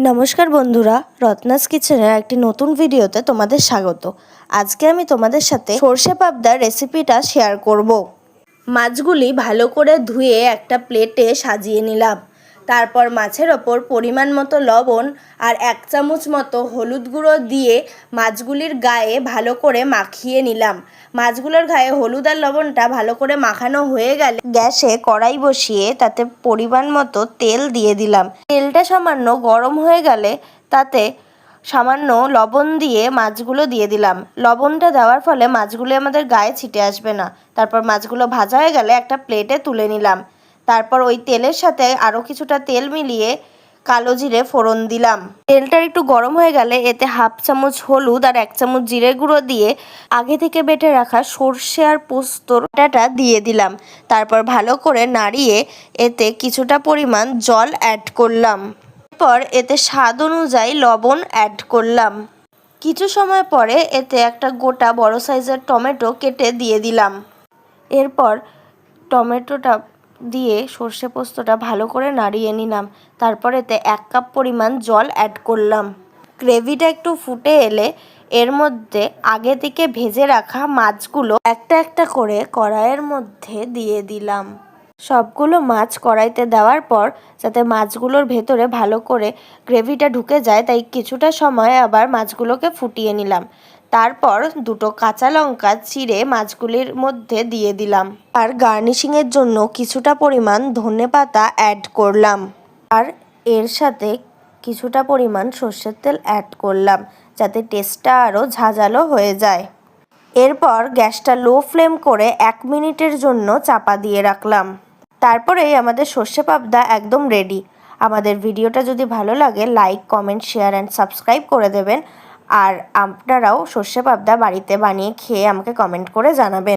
নমস্কার বন্ধুরা, রত্নাস কিচেনের একটি নতুন ভিডিওতে তোমাদের স্বাগত। আজকে আমি তোমাদের সাথে সর্ষে পাবদার রেসিপিটা শেয়ার করব। মাছগুলি ভালো করে ধুয়ে একটা প্লেটে সাজিয়ে নিলাম। তারপর মাছের ওপর পরিমাণ মতো লবণ আর 1 চামচ মতো হলুদ গুঁড়ো দিয়ে মাছগুলির গায়ে ভালো করে মাখিয়ে নিলাম। মাছগুলোর গায়ে হলুদ আর লবণটা ভালো করে মাখানো হয়ে গেলে গ্যাসে কড়াই বসিয়ে তাতে পরিমাণ মতো তেল দিয়ে দিলাম। তেলটা সামান্য গরম হয়ে গেলে তাতে সামান্য লবণ দিয়ে মাছগুলো দিয়ে দিলাম। লবণটা দেওয়ার ফলে মাছগুলো আমাদের গায়ে ছিটে আসবে না। তারপর মাছগুলো ভাজা হয়ে গেলে একটা প্লেটে তুলে নিলাম। তারপর ওই তেলের সাথে আরও কিছুটা তেল মিলিয়ে কালো জিরে ফোড়ন দিলাম। তেলটা একটু গরম হয়ে গেলে এতে 1/2 চামচ হলুদ আর 1 চামচ জিরে গুঁড়ো দিয়ে আগে থেকে বেটে রাখা সর্ষে আর পোস্তর বাটাটা দিয়ে দিলাম। তারপর ভালো করে নাড়িয়ে এতে কিছুটা পরিমাণ জল অ্যাড করলাম। এরপর এতে স্বাদ অনুযায়ী লবণ অ্যাড করলাম। কিছু সময় পরে এতে একটা গোটা বড় সাইজের টমেটো কেটে দিয়ে দিলাম। এরপর টমেটোটা দিয়ে সর্ষে পোস্তটা ভালো করে নাড়িয়ে নিলাম। তারপর এতে 1 কাপ পরিমাণ জল অ্যাড করলাম। গ্রেভিটা একটু ফুটে এলে এর মধ্যে আগে থেকে ভেজে রাখা মাছগুলো একটা একটা করে কড়াইয়ের মধ্যে দিয়ে দিলাম। সবগুলো মাছ কড়াইতে দেওয়ার পর যাতে মাছগুলোর ভেতরে ভালো করে গ্রেভিটা ঢুকে যায় তাই কিছুটা সময় আবার মাছগুলোকে ফুটিয়ে নিলাম। তারপর 2টো কাঁচা লঙ্কা চিড়ে মাছগুলির মধ্যে দিয়ে দিলাম। আর গার্নিশিংয়ের জন্য কিছুটা পরিমাণ ধনেপাতা অ্যাড করলাম। আর এর সাথে কিছুটা পরিমাণ সর্ষের তেল অ্যাড করলাম যাতে টেস্টটা আরও ঝাঁঝালো হয়ে যায়। এরপর গ্যাসটা লো ফ্লেম করে 1 মিনিটের জন্য চাপা দিয়ে রাখলাম। তারপরেই আমাদের সর্ষে পাবদা একদম রেডি। আমাদের ভিডিওটা যদি ভালো লাগে like, comment, share and subscribe করে দেবেন। আর আপনারাও সর্ষে পাবদা বাড়িতে বানিয়ে খেয়ে আমাকে কমেন্ট করে জানাবেন।